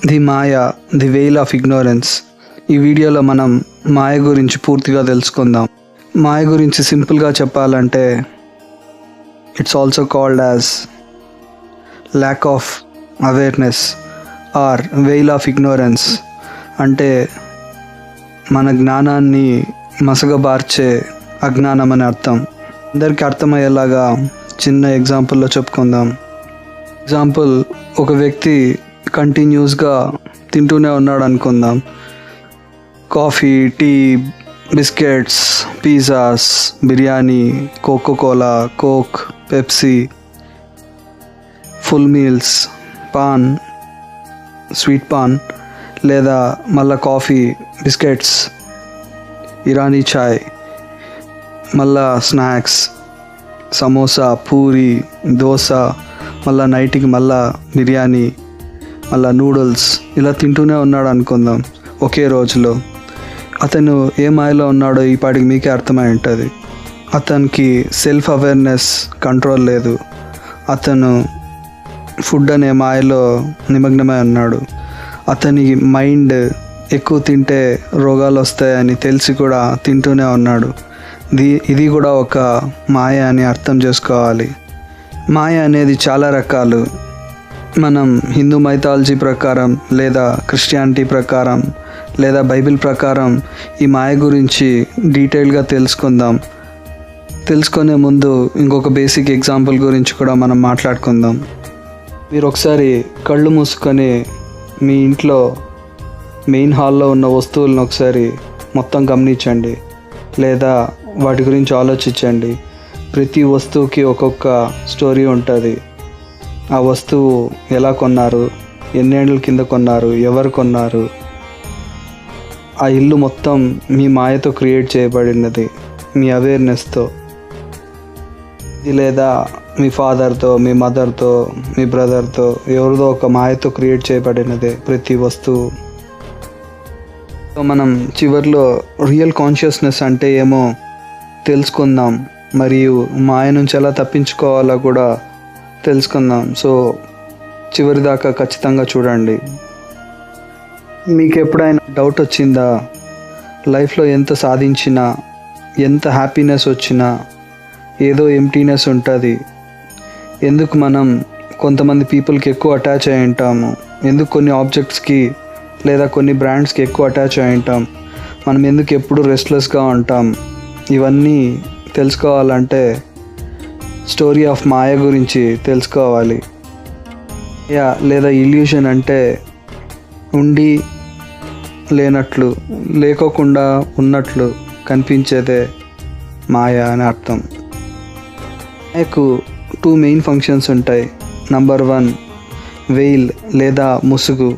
The Maya, the veil of ignorance. ఈ వీడియోలో మనం మాయ గురించి పూర్తిగా తెలుసుకుందాం. మాయ గురించి సింపుల్గా చెప్పాలంటే it's also called as lack of awareness are veil of ignorance. అంటే మన జ్ఞానాన్ని మసగబార్చే అజ్ఞానం అని అర్థం. అందరికీ అర్థమయ్యేలాగా చిన్న ఎగ్జాంపుల్లో చెప్పుకుందాం. ఎగ్జాంపుల్, ఒక వ్యక్తి కంటిన్యూస్గా తింటూనే ఉన్నాడు అనుకుందాం. Coffee, tea, biscuits, pizzas, biryani, coca cola, coke, Pepsi, full meals, paan, sweet paan, లేదా మళ్ళా కాఫీ, బిస్కెట్స్, ఇరానీ చాయ్, మళ్ళా స్నాక్స్, సమోసా, పూరి, దోశ, మళ్ళా నైట్కి మళ్ళా బిర్యానీ, మళ్ళా నూడిల్స్, ఇలా తింటూనే ఉన్నాడు అనుకుందాం ఒకే రోజులో. అతను ఏ మాయలో ఉన్నాడో ఈ పాటికి మీకే అర్థమై ఉంటుంది. అతనికి సెల్ఫ్ అవేర్నెస్, కంట్రోల్ లేదు. అతను ఫుడ్ అనే మాయలో నిమగ్నమై ఉన్నాడు. అతని మైండ్ ఎక్కువ తింటే రోగాలు వస్తాయని తెలిసి కూడా తింటూనే ఉన్నాడు. ఇది కూడా ఒక మాయ అని అర్థం చేసుకోవాలి. మాయ అనేది చాలా రకాలు. మనం హిందూ మైథాలజీ ప్రకారం, లేదా క్రిస్టియానిటీ ప్రకారం, లేదా బైబిల్ ప్రకారం ఈ మాయ గురించి డీటెయిల్గా తెలుసుకుందాం. తెలుసుకునే ముందు ఇంకొక బేసిక్ ఎగ్జాంపుల్ గురించి కూడా మనం మాట్లాడుకుందాం. మీరు ఒకసారి కళ్ళు మూసుకొని మీ ఇంట్లో మెయిన్ హాల్లో ఉన్న వస్తువులను ఒకసారి మొత్తం గమనించండి, లేదా వాటి గురించి ఆలోచించండి. ప్రతి వస్తువుకి ఒక్కొక్క స్టోరీ ఉంటుంది. ఆ వస్తువు ఎలా కొన్నారు, ఎన్నేళ్ళ కింద కొన్నారు, ఎవరు కొన్నారు. ఆ ఇల్లు మొత్తం మీ మాయతో క్రియేట్ చేయబడినది, మీ అవేర్నెస్తో. లేదా మీ ఫాదర్తో, మీ మదర్తో, మీ బ్రదర్తో, ఎవరిదో ఒక మాయతో క్రియేట్ చేయబడినదే ప్రతి వస్తువు. మనం చివరిలో రియల్ కాన్షియస్నెస్ అంటే ఏమో తెలుసుకుందాం, మరియు మాయ నుంచి ఎలా తప్పించుకోవాలో కూడా తెలుసుకుందాం. సో చివరి దాకా ఖచ్చితంగా చూడండి. మీకు ఎప్పుడైనా డౌట్ వచ్చిందా? లైఫ్లో ఎంత సాధించినా, ఎంత హ్యాపీనెస్ వచ్చినా ఏదో ఎంప్టీనెస్ ఉంటుంది. ఎందుకు మనం కొంతమంది పీపుల్కి ఎక్కువ అటాచ్ అయి ఉంటాము? ఎందుకు కొన్ని ఆబ్జెక్ట్స్కి లేదా కొన్ని బ్రాండ్స్కి ఎక్కువ అటాచ్ అయి ఉంటాం? మనం ఎందుకు ఎప్పుడు రెస్ట్లెస్గా ఉంటాం? ఇవన్నీ తెలుసుకోవాలంటే స్టోరీ ఆఫ్ మాయ గురించి తెలుసుకోవాలి. లేదా ఇల్యూషన్ అంటే ఉండి లేనట్లు, లేకోకుండా ఉన్నట్లు కనిపించేదే మాయ అని అర్థం. మాయకు 2 మెయిన్ ఫంక్షన్స్ ఉంటాయి. నంబర్ 1 వెయిల్ లేదా ముసుగు.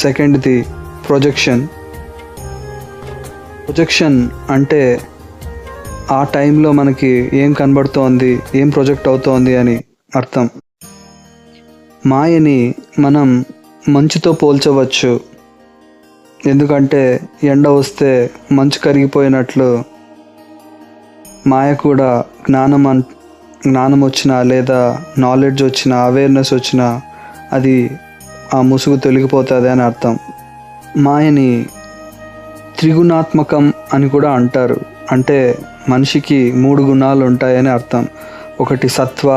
సెకండ్ది ప్రొజెక్షన్. ప్రొజెక్షన్ అంటే ఆ టైంలో మనకి ఏం కనబడుతోంది, ఏం ప్రొజెక్ట్ అవుతోంది అని అర్థం. మాయని మనం మంచుతో పోల్చవచ్చు. ఎందుకంటే ఎండ వస్తే మంచు కరిగిపోయినట్లు మాయ కూడా జ్ఞానం వచ్చినా, లేదా నాలెడ్జ్ వచ్చినా, అవేర్నెస్ వచ్చినా అది ఆ ముసుగు తొలగిపోతుంది అని అర్థం. మాయని త్రిగుణాత్మకం అని కూడా అంటారు. అంటే మనిషికి 3 గుణాలు ఉంటాయని అర్థం. ఒకటి సత్వ,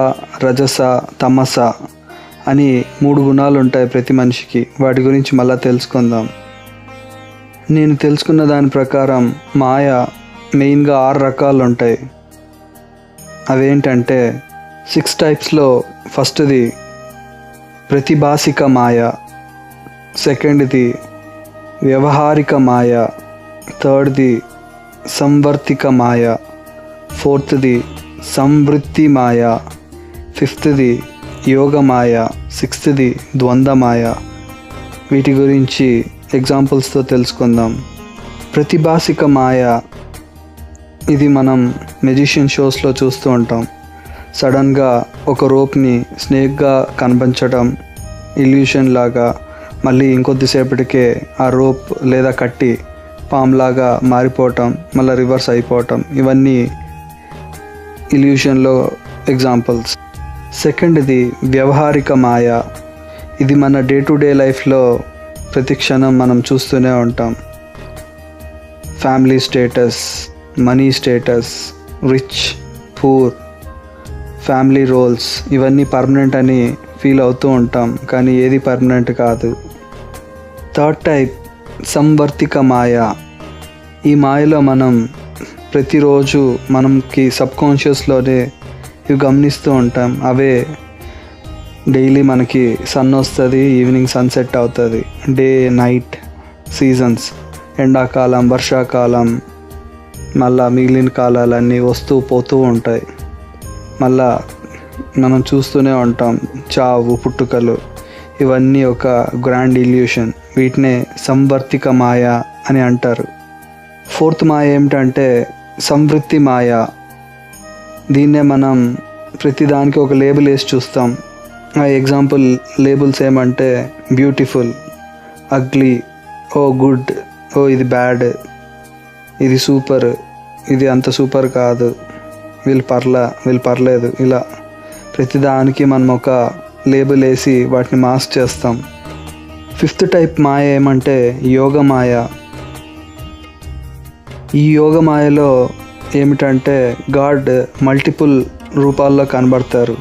రజస, తమస అని 3 గుణాలు ఉంటాయి ప్రతి మనిషికి. వాటి గురించి మళ్ళీ తెలుసుకుందాం. నేను తెలుసుకున్న దాని ప్రకారం మాయ మెయిన్గా 6 రకాలు ఉంటాయి. అవేంటంటే 6 టైప్స్లో ఫస్ట్ది ప్రతిభాసిక మాయ, సెకండ్ది వ్యవహారిక మాయ, థర్డ్ది సంవర్తిక మాయ, ఫోర్త్ది సంవృత్తి మాయ, ఫిఫ్త్ది యోగ మాయ, సిక్స్త్ది ద్వంద్వ మాయ. వీటి గురించి ఎగ్జాంపుల్స్తో తెలుసుకుందాం. ప్రతిభాసిక మాయ, ఇది మనం మెజిషియన్ షోస్లో చూస్తూ ఉంటాం. సడన్గా ఒక రోప్ని స్నేక్గా కనిపించడం, ఇల్యూషన్ లాగా, మళ్ళీ ఇంకొద్దిసేపటికే ఆ రోప్ లేదా కట్టి పామ్లాగా మారిపోవటం, మళ్ళీ రివర్స్ అయిపోవటం, ఇవన్నీ ఇల్యూషన్లో ఎగ్జాంపుల్స్. సెకండ్ది వ్యవహారిక మాయ. ఇది మన డే టు డే లైఫ్లో ప్రతి క్షణం మనం చూస్తూనే ఉంటాం. Family status, money status, rich, poor, family roles ఇవన్నీ పర్మనెంట్ అని ఫీల్ అవుతూ ఉంటాం, కానీ ఏది పర్మనెంట్ కాదు. థర్డ్ టైప్ సంవర్తిక మాయ. ఈ మాయలో మనం ప్రతిరోజు మనకి సబ్కాన్షియస్లోనే ఇవి గమనిస్తూ ఉంటాం. అవే డైలీ మనకి సన్ వస్తుంది, ఈవినింగ్ సన్సెట్ అవుతుంది, డే నైట్ సీజన్స్, ఎండాకాలం, వర్షాకాలం, మళ్ళా మిగిలిన కాలాలన్నీ వస్తూ పోతూ ఉంటాయి. మళ్ళా మనం చూస్తూనే ఉంటాం చావు, పుట్టుకలు, ఇవన్నీ ఒక గ్రాండ్ ఇల్యూషన్. వీటినే సంవర్తిక మాయ అని అంటారు. ఫోర్త్ మాయ ఏమిటంటే సంవృత్తి మాయ. దీన్నే మనం ప్రతిదానికి ఒక లేబుల్ వేసి చూస్తాం. ఆ ఎగ్జాంపుల్ లేబుల్స్ ఏమంటే బ్యూటిఫుల్, అగ్లీ, ఓ గుడ్, ఓ ఇది బ్యాడ్, ఇది సూపర్, ఇది అంత సూపర్ కాదు, వీళ్ళు పర్లేదు. ఇలా ప్రతిదానికి మనం ఒక లేబుల్ వేసి వాటిని మాస్క్ చేస్తాం. ఫిఫ్త్ టైప్ మాయ ఏమంటే యోగ మాయ. ఈ యోగ మాయలో ఏమిటంటే గాడ్ మల్టిపుల్ రూపాల్లో కనబడతారు.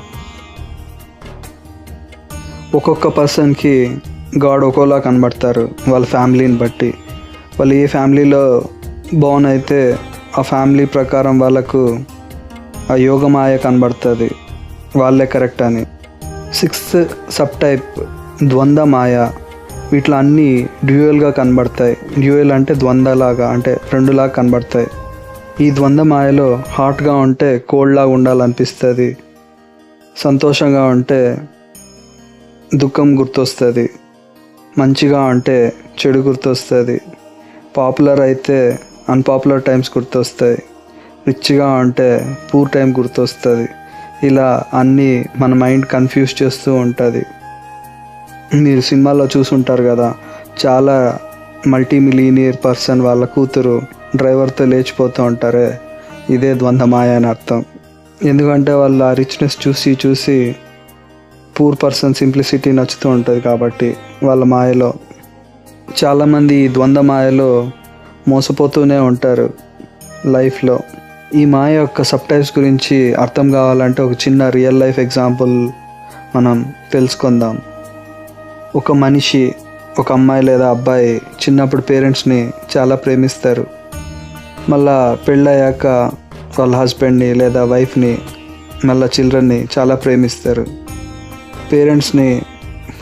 ఒక్కొక్క పర్సన్కి గాడ్ ఒక్కోలా కనబడతారు వాళ్ళ ఫ్యామిలీని బట్టి. వాళ్ళు ఏ ఫ్యామిలీలో బోర్న్ అయితే ఆ ఫ్యామిలీ ప్రకారం వాళ్ళకు ఆ యోగమాయ కనబడుతుంది, వాళ్ళే కరెక్ట్ అని. సిక్స్త్ సబ్ టైప్ ద్వంద్వ మాయ. వీటిలో అన్నీ డ్యూయల్గా కనబడతాయి. డ్యూయల్ అంటే ద్వంద్వలాగా, అంటే రెండులాగా కనబడతాయి. ఈ ద్వంద్వ మాయలో హాట్గా ఉంటే కోల్డ్లాగా ఉండాలనిపిస్తుంది, సంతోషంగా ఉంటే దుఃఖం గుర్తొస్తుంది, మంచిగా ఉంటే చెడు గుర్తొస్తుంది, పాపులర్ అయితే అన్పాపులర్ టైమ్స్ గుర్తొస్తాయి, రిచ్గా ఉంటే పూర్ టైం గుర్తొస్తుంది. ఇలా అన్నీ మన మైండ్ కన్ఫ్యూజ్ చేస్తూ ఉంటుంది. మీరు సినిమాల్లో చూసుంటారు కదా, చాలా మల్టీ మిలీనియర్ పర్సన్ వాళ్ళ కూతురు డ్రైవర్తో లేచిపోతూ ఉంటారే, ఇదే ద్వంద్వమాయ అని అర్థం. ఎందుకంటే వాళ్ళ రిచ్నెస్ చూసి పూర్ పర్సన్ సింప్లిసిటీ నచ్చుతూ ఉంటుంది కాబట్టి వాళ్ళ మాయలో. చాలామంది ఈ ద్వంద్వ మాయలో మోసపోతూనే ఉంటారు లైఫ్లో. ఈ మాయ యొక్క సబ్ టైప్స్ గురించి అర్థం కావాలంటే ఒక చిన్న రియల్ లైఫ్ ఎగ్జాంపుల్ మనం తెలుసుకుందాం. ఒక మనిషి, ఒక అమ్మాయి లేదా అబ్బాయి చిన్నప్పుడు పేరెంట్స్ని చాలా ప్రేమిస్తారు. మళ్ళా పెళ్ళయ్యాక వాళ్ళ హస్బెండ్ని లేదా వైఫ్ని, మళ్ళీ చిల్డ్రన్ని చాలా ప్రేమిస్తారు. పేరెంట్స్ని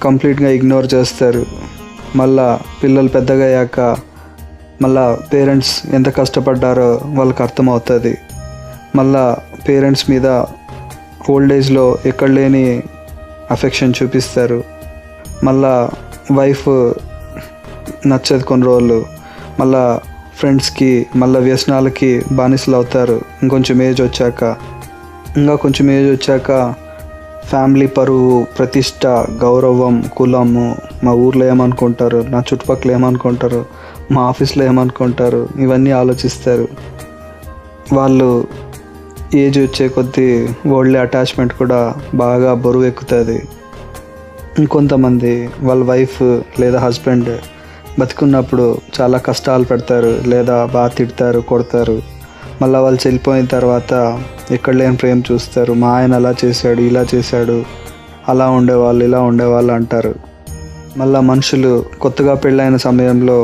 కంప్లీట్గా ఇగ్నోర్ చేస్తారు. మళ్ళా పిల్లలు పెద్దగా అయ్యాక మళ్ళా పేరెంట్స్ ఎంత కష్టపడ్డారో వాళ్ళకి అర్థమవుతుంది. మళ్ళా పేరెంట్స్ మీద ఓల్డ్ ఏజ్లో ఎక్కడ లేని అఫెక్షన్ చూపిస్తారు. మళ్ళా వైఫ్ నచ్చదు కొన్ని రోజులు, మళ్ళా ఫ్రెండ్స్కి, మళ్ళీ వ్యసనాలకి బానిసలు అవుతారు. ఇంకొంచెం ఏజ్ వచ్చాక ఫ్యామిలీ పరువు, ప్రతిష్ట, గౌరవం, కులము, మా ఊర్లో ఏమనుకుంటారు, నా చుట్టుపక్కల ఏమనుకుంటారు, మా ఆఫీస్లో ఏమనుకుంటారు, ఇవన్నీ ఆలోచిస్తారు. వాళ్ళు ఏజ్ వచ్చే కొద్దీ వరల్డ్లీ అటాచ్మెంట్ కూడా బాగా బరువు ఎక్కుతుంది. ఇంకొంతమంది వాళ్ళ వైఫ్ లేదా హస్బెండ్ బతికున్నప్పుడు చాలా కష్టాలు పెడతారు, లేదా బాగా తిడతారు, కొడతారు. మళ్ళీ వాళ్ళు చెల్లిపోయిన తర్వాత ఎక్కడ లేని ప్రేమ చూస్తారు. మా ఆయన అలా చేశాడు, ఇలా చేశాడు, అలా ఉండేవాళ్ళు, ఇలా ఉండేవాళ్ళు అంటారు. మళ్ళీ మనుషులు కొత్తగా పెళ్ళైన సమయంలో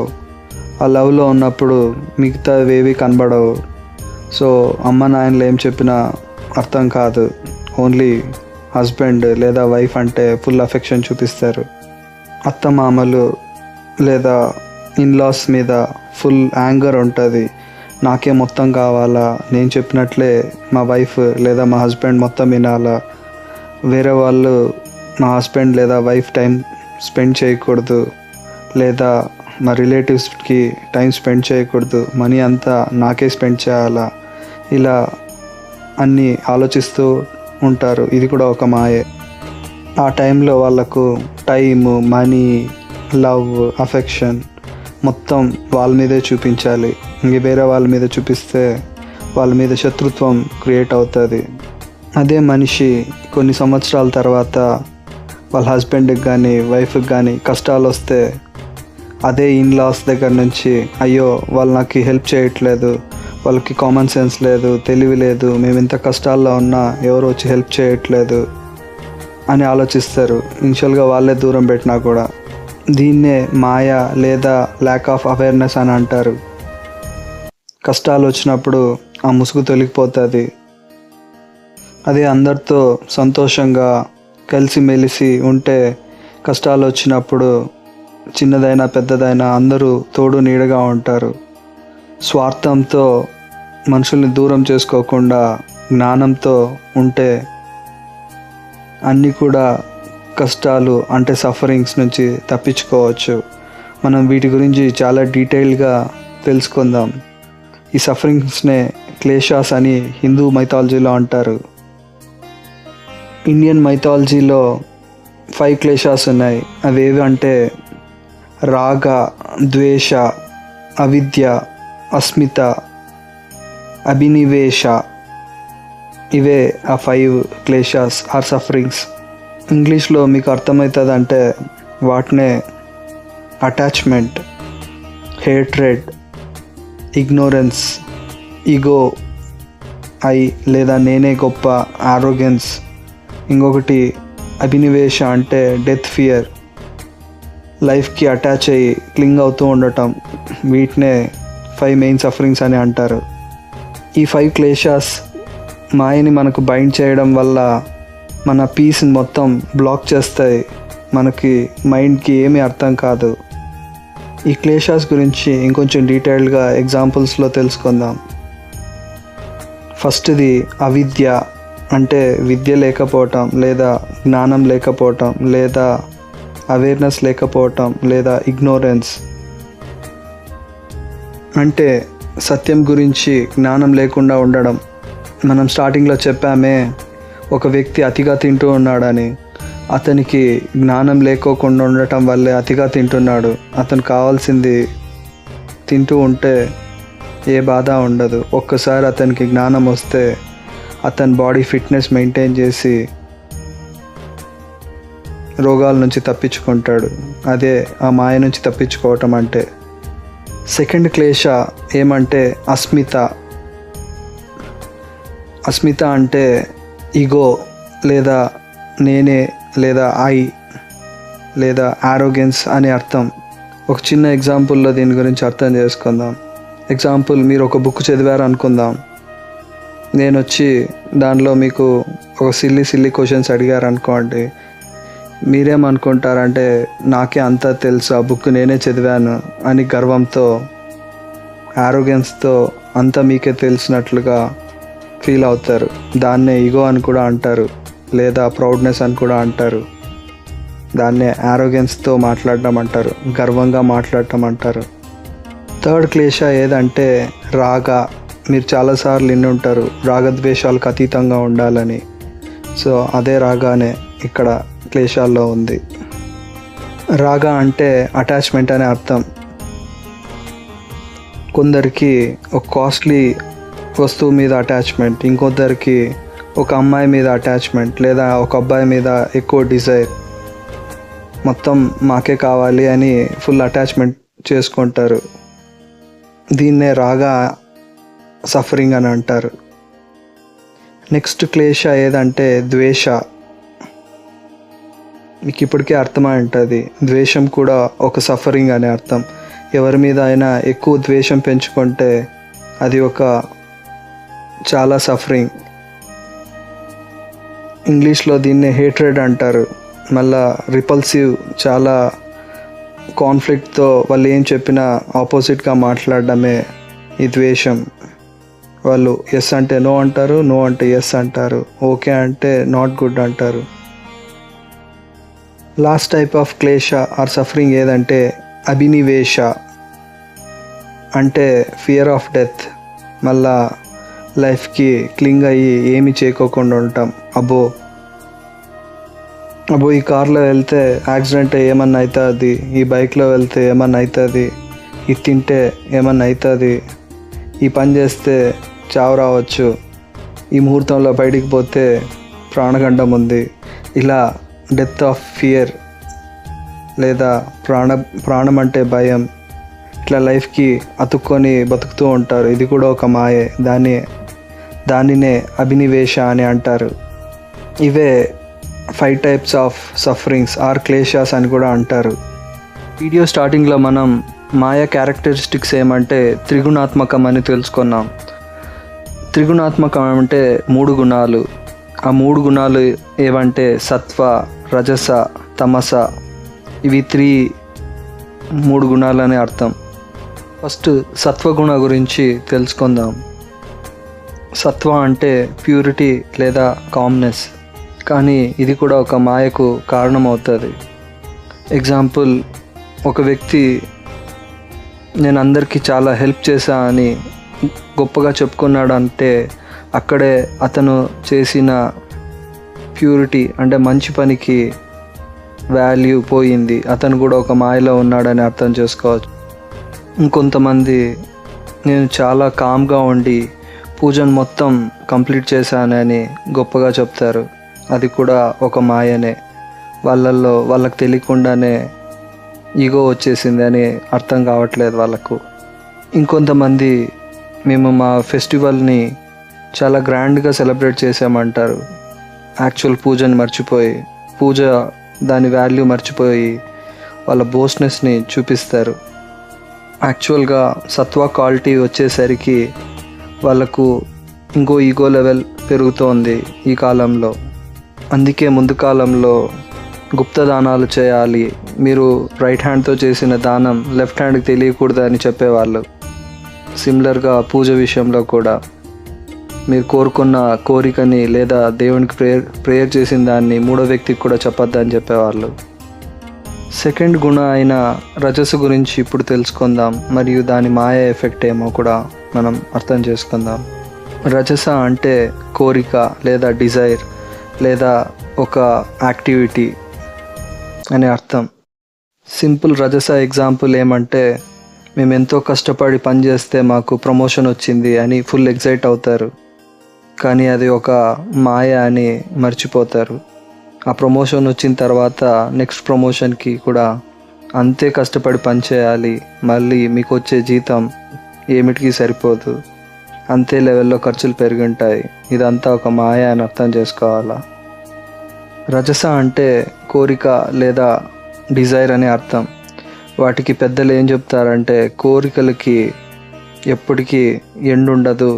ఆ లవ్లో ఉన్నప్పుడు మిగతావేవి కనబడవు. సో అమ్మ నాయనలు ఏం చెప్పినా అర్థం కాదు. ఓన్లీ హస్బెండ్ లేదా వైఫ్ అంటే ఫుల్ అఫెక్షన్ చూపిస్తారు. అత్త మామలు లేదా ఇన్లాస్ మీద ఫుల్ యాంగర్ ఉంటుంది. నాకే మొత్తం కావాలా, నేను చెప్పినట్లే మా వైఫ్ లేదా మా హస్బెండ్ మొత్తం వినాలా, వేరే వాళ్ళు మా హస్బెండ్ లేదా వైఫ్ టైం స్పెండ్ చేయకూడదు, లేదా మా రిలేటివ్స్కి టైం స్పెండ్ చేయకూడదు, మనీ అంతా నాకే స్పెండ్ చేయాలా, ఇలా అన్నీ ఆలోచిస్తూ ఉంటారు. ఇది కూడా ఒక మాయే. ఆ టైంలో వాళ్ళకు టైము, మనీ, లవ్, అఫెక్షన్ మొత్తం వాళ్ళ మీదే చూపించాలి. ఇంక వేరే వాళ్ళ మీద చూపిస్తే వాళ్ళ మీద శత్రుత్వం క్రియేట్ అవుతుంది. అదే మనిషి కొన్ని సంవత్సరాల తర్వాత వాళ్ళ హస్బెండ్కి కానీ వైఫ్కి కానీ కష్టాలు వస్తే అదే ఇన్లాస్ దగ్గర నుంచి అయ్యో వాళ్ళు నాకు హెల్ప్ చేయట్లేదు, వాళ్ళకి కామన్ సెన్స్ లేదు, తెలివి లేదు, మేము ఇంత కష్టాల్లో ఉన్నా ఎవరు వచ్చి హెల్ప్ చేయట్లేదు అని ఆలోచిస్తారు. ఇనిషియల్గా వాళ్ళే దూరం పెట్టినా కూడా. దీన్నే మాయ లేదా ల్యాక్ ఆఫ్ అవేర్నెస్ అని అంటారు. కష్టాలు వచ్చినప్పుడు ఆ ముసుగు తొలగిపోతుంది. అదే అందరితో సంతోషంగా కలిసిమెలిసి ఉంటే కష్టాలు వచ్చినప్పుడు చిన్నదైనా పెద్దదైనా అందరూ తోడు నీడగా ఉంటారు. స్వార్థంతో మనుషుల్ని దూరం చేసుకోకుండా జ్ఞానంతో ఉంటే అన్నీ కూడా కష్టాలు అంటే సఫరింగ్స్ నుంచి తప్పించుకోవచ్చు. మనం వీటి గురించి చాలా డీటెయిల్గా తెలుసుకుందాం. ఈ సఫరింగ్స్నే క్లేషాస్ అని హిందూ మైథాలజీలో అంటారు. ఇండియన్ మైథాలజీలో 5 క్లేషాస్ ఉన్నాయి. అవేవి అంటే రాగ, ద్వేష, అవిద్య, అస్మిత, అభినివేశ. ఇవే ఆ 5 క్లేషాస్ ఆర్ సఫరింగ్స్. ఇంగ్లీష్లో మీకు అర్థమవుతుంది అంటే వాటినే attachment, hatred, ignorance, ego, I లేదా నేనే గొప్ప, ఆరోగెన్స్. ఇంకొకటి అభినివేశ అంటే డెత్ ఫియర్, లైఫ్కి అటాచ్ అయ్యి క్లింగ్ అవుతూ ఉండటం. వీటినే 5 మెయిన్ సఫరింగ్స్ అని అంటారు. ఈ 5 క్లేషాస్ మాయని మనకు బైండ్ చేయడం వల్ల మన పీస్ని మొత్తం బ్లాక్ చేస్తాయి. మనకి మైండ్కి ఏమీ అర్థం కాదు. ఈ క్లేషాస్ గురించి ఇంకొంచెం డీటెయిల్డ్గా ఎగ్జాంపుల్స్లో తెలుసుకుందాం. ఫస్ట్ది అవిద్య అంటే విద్య లేకపోవటం లేదా జ్ఞానం లేకపోవటం లేదా అవేర్నెస్ లేకపోవటం లేదా ఇగ్నోరెన్స్. అంటే సత్యం గురించి జ్ఞానం లేకుండా ఉండడం. మనం స్టార్టింగ్లో చెప్పామే, ఒక వ్యక్తి అతిగా తింటూ ఉన్నాడని. అతనికి జ్ఞానం లేకోకుండా ఉండటం వల్లే అతిగా తింటున్నాడు. అతను కావాల్సింది తింటూ ఉంటే ఏ బాధ ఉండదు. ఒక్కసారి అతనికి జ్ఞానం వస్తే అతని బాడీ ఫిట్నెస్ మెయింటైన్ చేసి రోగాల నుంచి తప్పించుకుంటాడు. అదే ఆ మాయ నుంచి తప్పించుకోవటం అంటే. సెకండ్ క్లేష ఏమంటే అస్మిత. అస్మిత అంటే ఈగో లేదా నేనే లేదా ఐ లేదా ఆరోగెన్స్ అని అర్థం. ఒక చిన్న ఎగ్జాంపుల్లో దీని గురించి అర్థం చేసుకుందాం. ఎగ్జాంపుల్, మీరు ఒక బుక్ చదివారు అనుకుందాం. నేను వచ్చి దానిలో మీకు ఒక సిల్లీ క్వశ్చన్స్ అడిగారు అనుకోండి. మీరేమనుకుంటారంటే నాకే అంతా తెలుసు, ఆ బుక్ నేనే చదివాను అని గర్వంతో, ఆరోగెన్స్తో అంతా మీకే తెలిసినట్లుగా ఫీల్ అవుతారు. దాన్నే ఈగో అని కూడా అంటారు లేదా ప్రౌడ్నెస్ అని కూడా అంటారు. దాన్నే ఆరోగెన్స్తో మాట్లాడడం అంటారు, గర్వంగా మాట్లాడటం అంటారు. థర్డ్ క్లేష ఏదంటే రాగ. మీరు చాలాసార్లు విని ఉంటారు రాగద్వేషాలకు అతీతంగా ఉండాలని. సో అదే రాగానే ఇక్కడ క్లేషాల్లో ఉంది. రాగ అంటే అటాచ్మెంట్ అనే అర్థం. కొందరికి ఒక కాస్ట్లీ వస్తువు మీద అటాచ్మెంట్, ఇంకొందరికి ఒక అమ్మాయి మీద అటాచ్మెంట్ లేదా ఒక అబ్బాయి మీద ఎక్కువ డిజైర్. మొత్తం మాకే కావాలి అని ఫుల్ అటాచ్మెంట్ చేసుకుంటారు. దీన్నే రాగా సఫరింగ్ అని అంటారు. నెక్స్ట్ క్లేష ఏదంటే ద్వేష. మీకు ఇప్పటికే అర్థమై ఉంటుంది, ద్వేషం కూడా ఒక సఫరింగ్ అనే అర్థం. ఎవరి మీద అయినా ఎక్కువ ద్వేషం పెంచుకుంటే అది ఒక చాలా సఫరింగ్. ఇంగ్లీష్లో దీన్ని హేట్రెడ్ అంటారు. మళ్ళా రిపల్సివ్, చాలా కాన్ఫ్లిక్ట్తో వాళ్ళు ఏం చెప్పినా ఆపోజిట్గా మాట్లాడడమే ఈ ద్వేషం. వాళ్ళు ఎస్ అంటే నో అంటారు, నో అంటే ఎస్ అంటారు, ఓకే అంటే నాట్ గుడ్ అంటారు. లాస్ట్ టైప్ ఆఫ్ క్లేష ఆర్ సఫరింగ్ ఏదంటే అభినివేశ. అంటే ఫియర్ ఆఫ్ డెత్. మళ్ళా లైఫ్కి క్లింగ్ అయ్యి ఏమి చేయకోకుండా ఉంటాం. అబ్బో ఈ కార్లో వెళ్తే యాక్సిడెంట్ ఏమన్నా అవుతుంది, ఈ బైక్లో వెళ్తే ఏమన్నా అవుతుంది, ఇది తింటే ఏమన్నా అవుతుంది, ఈ పని చేస్తే చావు రావచ్చు, ఈ ముహూర్తంలో బయటికి పోతే ప్రాణగండం ఉంది. ఇలా డెత్ ఆఫ్ ఫియర్ లేదా ప్రాణం అంటే భయం, ఇట్లా లైఫ్కి అతుక్కొని బతుకుతూ ఉంటారు. ఇది కూడా ఒక మాయే. దానినే అభినివేశ అని అంటారు. ఇవే 5 టైప్స్ ఆఫ్ సఫరింగ్స్ ఆర్ క్లేషాస్ అని కూడా అంటారు. వీడియో స్టార్టింగ్లో మనం మాయా క్యారెక్టరిస్టిక్స్ ఏమంటే త్రిగుణాత్మకం అని తెలుసుకున్నాం. త్రిగుణాత్మకం అంటే 3 గుణాలు. ఆ 3 గుణాలు ఏవంటే సత్వ, రజస, తమస. ఇవి 3 గుణాలని అర్థం. ఫస్ట్ సత్వగుణ గురించి తెలుసుకుందాం. సత్వ అంటే ప్యూరిటీ లేదా కామ్నెస్, కానీ ఇది కూడా ఒక మాయకు కారణమవుతుంది. ఎగ్జాంపుల్, ఒక వ్యక్తి నేను అందరికీ చాలా హెల్ప్ చేశా అని గొప్పగా చెప్పుకున్నాడు అంటే అక్కడే అతను చేసిన ప్యూరిటీ అంటే మంచి పనికి వాల్యూ పోయింది. అతను కూడా ఒక మాయలో ఉన్నాడని అర్థం చేసుకోవచ్చు. ఇంకొంతమంది నేను చాలా కామ్గా ఉండి పూజను మొత్తం కంప్లీట్ చేశానని గొప్పగా చెప్తారు. అది కూడా ఒక మాయనే. వాళ్ళకి తెలియకుండానే ఈగో వచ్చేసింది అని అర్థం కావట్లేదు వాళ్ళకు. ఇంకొంతమంది మేము మా ఫెస్టివల్ని చాలా గ్రాండ్గా సెలబ్రేట్ చేసామంటారు. యాక్చువల్ పూజని మర్చిపోయి, దాని వాల్యూ మర్చిపోయి వాళ్ళ బోస్ట్నెస్ని చూపిస్తారు. యాక్చువల్గా సత్వ క్వాలిటీ వచ్చేసరికి వాళ్ళకు ఇంకో ఈగో లెవెల్ పెరుగుతోంది ఈ కాలంలో. అందుకే ముందు కాలంలో గుప్త దానాలు చేయాలి, మీరు రైట్ హ్యాండ్తో చేసిన దానం లెఫ్ట్ హ్యాండ్కి తెలియకూడదు అని చెప్పేవాళ్ళు. సిమిలర్గా పూజ విషయంలో కూడా మీరు కోరుకున్న కోరికని లేదా దేవునికి ప్రేయర్ చేసిన దాన్ని 3వ వ్యక్తికి కూడా చెప్పొద్దని చెప్పేవాళ్ళు. సెకండ్ గుణ అయిన రజస్సు గురించి ఇప్పుడు తెలుసుకుందాం, మరియు దాని మాయ ఎఫెక్ట్ ఏమో కూడా మనం అర్థం చేసుకుందాం. రజస అంటే కోరిక లేదా డిజైర్ లేదా ఒక యాక్టివిటీ అని అర్థం. సింపుల్ రజస ఎగ్జాంపుల్ ఏమంటే, మేము ఎంతో కష్టపడి పని చేస్తే మాకు ప్రమోషన్ వచ్చింది అని ఫుల్ ఎగ్జైట్ అవుతారు, కానీ అది ఒక మాయ అని మర్చిపోతారు. ఆ ప్రమోషన్ వచ్చిన తర్వాత నెక్స్ట్ ప్రమోషన్కి కూడా అంతే కష్టపడి పని చేయాలి, మళ్ళీ మీకు వచ్చే జీతం ఏమిటికి సరిపోదు, అంతే లెవెల్లో ఖర్చులు పెరిగి ఉంటాయి. ఇదంతా ఒక మాయ అని అర్థం చేసుకోవాలా. రజస అంటే కోరిక లేదా డిజైర్ అని అర్థం. వాటికి పెద్దలు ఏం చెప్తారంటే, కోరికలకి ఎప్పటికీ ఎండ్ ఉండదు,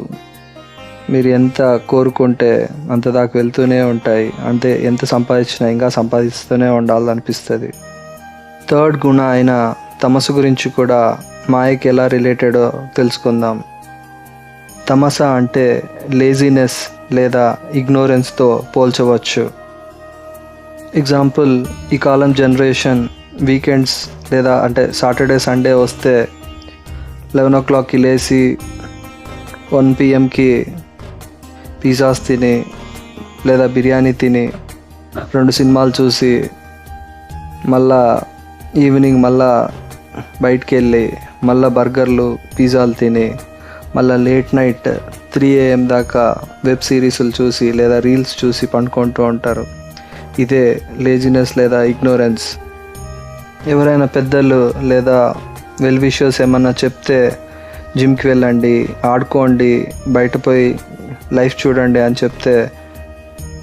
మీరు ఎంత కోరుకుంటే అంత దాకా వెళ్తూనే ఉంటాయి, అంతే ఎంత సంపాదించినా ఇంకా సంపాదిస్తూనే ఉండాలనిపిస్తుంది. థర్డ్ గుణ అయిన తమసు గురించి కూడా మాయకి ఎలా రిలేటెడో తెలుసుకుందాం. తమస అంటే లేజినెస్ లేదా ఇగ్నోరెన్స్తో పోల్చవచ్చు. ఎగ్జాంపుల్, ఈ కాలం జనరేషన్ వీకెండ్స్ లేదా అంటే సాటర్డే సండే వస్తే 11 o'clockకి లేచి 1 PM పిజ్జాస్ తిని లేదా బిర్యానీ తిని 2 సినిమాలు చూసి మళ్ళా ఈవినింగ్ మళ్ళా బయటికి వెళ్ళి మళ్ళీ బర్గర్లు పిజ్జాలు తిని మళ్ళీ లేట్ నైట్ 3 AM దాకా వెబ్ సిరీస్లు చూసి లేదా రీల్స్ చూసి పండుకుంటూ ఉంటారు. ఇదే లేజినెస్ లేదా ఇగ్నోరెన్స్. ఎవరైనా పెద్దలు లేదా వెల్ విషర్స్ ఏమన్నా చెప్తే జిమ్కి వెళ్ళండి, ఆడుకోండి, బయట పోయి లైఫ్ చూడండి అని చెప్తే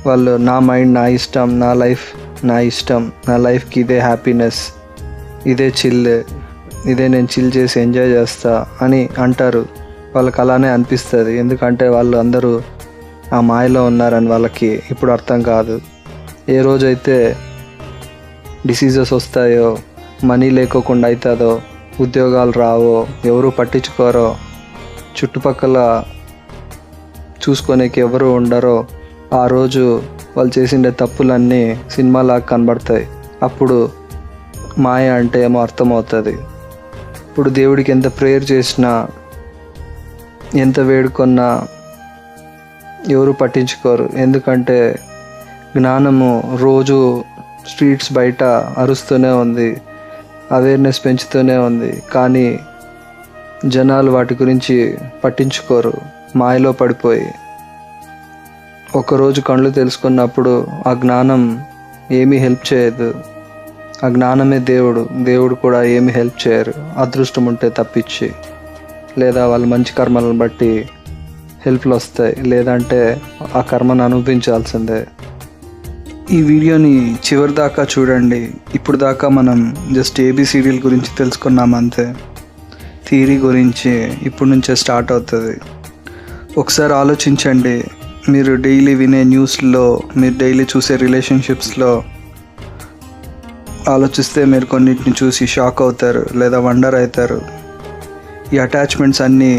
వాళ్ళు నా మైండ్ నా ఇష్టం, నా లైఫ్ నా ఇష్టం, నా లైఫ్కి ఇదే హ్యాపీనెస్, ఇదే చిల్, ఇదే నేను చిల్ చేసి ఎంజాయ్ చేస్తా అని అంటారు. వాళ్ళకి అలానే అనిపిస్తుంది, ఎందుకంటే వాళ్ళు అందరూ ఆ మాయలో ఉన్నారని వాళ్ళకి ఇప్పుడు అర్థం కాదు. ఏ రోజైతే డిసీజెస్ వస్తాయో, మనీ లేకోకుండా అవుతుందో, ఉద్యోగాలు రావో, ఎవరు పట్టించుకోరో, చుట్టుపక్కల చూసుకొనేకి ఎవరు ఉండరో, ఆ రోజు వాళ్ళు చేసిండే తప్పులన్నీ సినిమాలాగా కనబడతాయి. అప్పుడు మాయ అంటే ఏమో అర్థమవుతుంది. ఇప్పుడు దేవుడికి ఎంత ప్రేయర్ చేసినా, ఎంత వేడుకొన్నా ఎవరు పట్టించుకోరు, ఎందుకంటే జ్ఞానము రోజు స్ట్రీట్స్ బయట అరుస్తూనే ఉంది, అవేర్నెస్ పెంచుతూనే ఉంది, కానీ జనాలు వాటి గురించి పట్టించుకోరు, మాయలో పడిపోయి. ఒకరోజు కళ్ళు తెలుసుకున్నప్పుడు ఆ జ్ఞానం ఏమీ హెల్ప్ చేయదు. అజ్ఞానమే దేవుడు కూడా ఏమీ హెల్ప్ చేయరు, అదృష్టం ఉంటే తప్పించి. లేదా వాళ్ళ మంచి కర్మలను బట్టి హెల్ప్లు వస్తాయి, లేదంటే ఆ కర్మను అనుభవించాల్సిందే. ఈ వీడియోని చివరి దాకా చూడండి. ఇప్పుడు దాకా మనం జస్ట్ ఏబిసిడీల గురించి తెలుసుకున్నాం అంతే. థియరీ గురించి ఇప్పుడు నుంచే స్టార్ట్ అవుతుంది. ఒకసారి ఆలోచించండి. మీరు డైలీ వినే న్యూస్లో, మీరు డైలీ చూసే రిలేషన్షిప్స్లో ఆలోచిస్తే మీరు కొన్నిటిని చూసి షాక్ అవుతారు లేదా వండర్ అవుతారు. ఈ అటాచ్మెంట్స్ అన్నీ,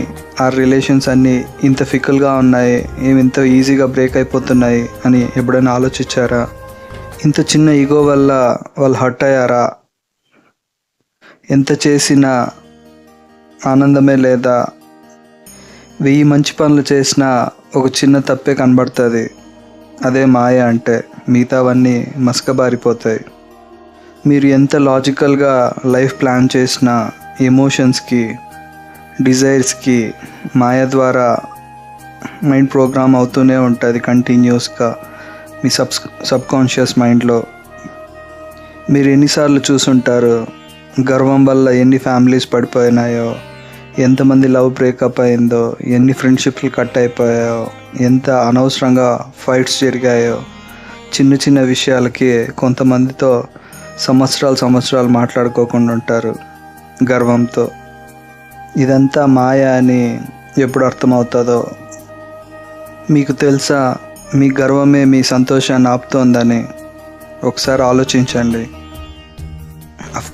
ఆ రిలేషన్స్ అన్నీ ఇంత ఫికల్గా ఉన్నాయి, ఇంత ఈజీగా బ్రేక్ అయిపోతున్నాయి అని ఎప్పుడైనా ఆలోచించారా? ఇంత చిన్న ఈగో వల్ల వాళ్ళు హర్ట్ అయ్యారా? ఎంత చేసినా ఆనందమే లేదా? 1000 మంచి పనులు చేసినా ఒక చిన్న తప్పే కనబడుతుంది. అదే మాయ అంటే. మిగతావన్నీ మసకబారిపోతాయి. మీరు ఎంత లాజికల్గా లైఫ్ ప్లాన్ చేసినా ఎమోషన్స్కి, డిజైర్స్కి మాయ ద్వారా మైండ్ ప్రోగ్రామ్ అవుతూనే ఉంటుంది కంటిన్యూస్గా మీ సబ్కాన్షియస్ మైండ్లో. మీరు ఎన్నిసార్లు చూసుంటారు గర్వం వల్ల ఎన్ని ఫ్యామిలీస్ పడిపోయినాయో, ఎంతమంది లవ్ బ్రేకప్ అయిందో, ఎన్ని ఫ్రెండ్షిప్లు కట్ అయిపోయాయో, ఎంత అనవసరంగా ఫైట్స్ జరిగాయో. చిన్న చిన్న విషయాలకి కొంతమందితో సంవత్సరాలు మాట్లాడుకోకుండా ఉంటారు గర్వంతో. ఇదంతా మాయ అని ఎప్పుడు అర్థమవుతుందో. మీకు తెలుసా మీ గర్వమే మీ సంతోషాన్ని ఆపుతోందని? ఒకసారి ఆలోచించండి.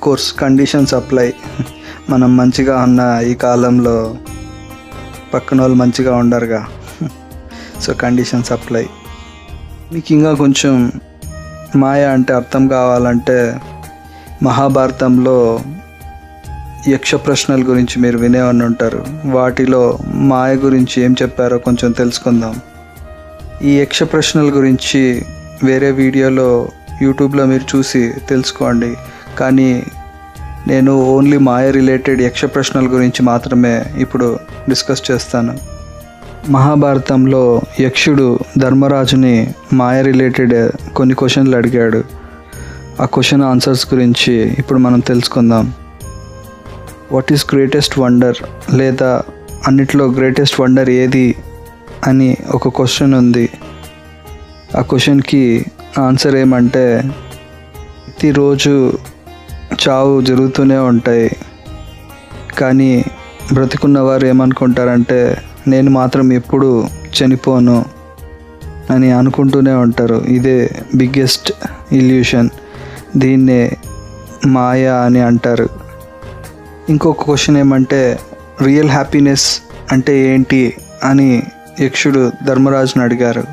Course conditions apply. మనం మంచిగా ఉన్న ఈ కాలంలో పక్కన వాళ్ళు మంచిగా ఉండరుగా, సో కండిషన్స్ అప్లై. మీకు ఇంకా కొంచెం మాయ అంటే అర్థం కావాలంటే మహాభారతంలో యక్ష ప్రశ్నల గురించి మీరు వినేవన్నీ ఉంటారు. వాటిలో మాయ గురించి ఏం చెప్పారో కొంచెం తెలుసుకుందాం. ఈ యక్ష ప్రశ్నల గురించి వేరే వీడియోలో యూట్యూబ్లో మీరు చూసి తెలుసుకోండి. కానీ నేను ఓన్లీ మాయ రిలేటెడ్ యక్ష ప్రశ్నల గురించి మాత్రమే ఇప్పుడు డిస్కస్ చేస్తాను. మహాభారతంలో యక్షుడు ధర్మరాజుని మాయ రిలేటెడ్ కొన్ని క్వశ్చన్లు అడిగాడు. ఆ క్వశ్చన్ ఆన్సర్స్ గురించి ఇప్పుడు మనం తెలుసుకుందాం. వాట్ ఈస్ గ్రేటెస్ట్ వండర్, లేదా అన్నిట్లో గ్రేటెస్ట్ వండర్ ఏది అని ఒక క్వశ్చన్ ఉంది. ఆ క్వశ్చన్కి ఆన్సర్ ఏమంటే, ప్రతిరోజు చావు జరుగుతూనే ఉంటాయి, కానీ బ్రతికున్నవారు ఏమనుకుంటారంటే నేను మాత్రం ఎప్పుడు చనిపోను అని అనుకుంటూనే ఉంటారు. ఇదే బిగ్గెస్ట్ ఇల్యూషన్. దీన్నే మాయ అని అంటారు. ఇంకొక క్వశ్చన్ ఏమంటే, రియల్ హ్యాపీనెస్ అంటే ఏంటి అని యక్షుడు ధర్మరాజును అడిగారు.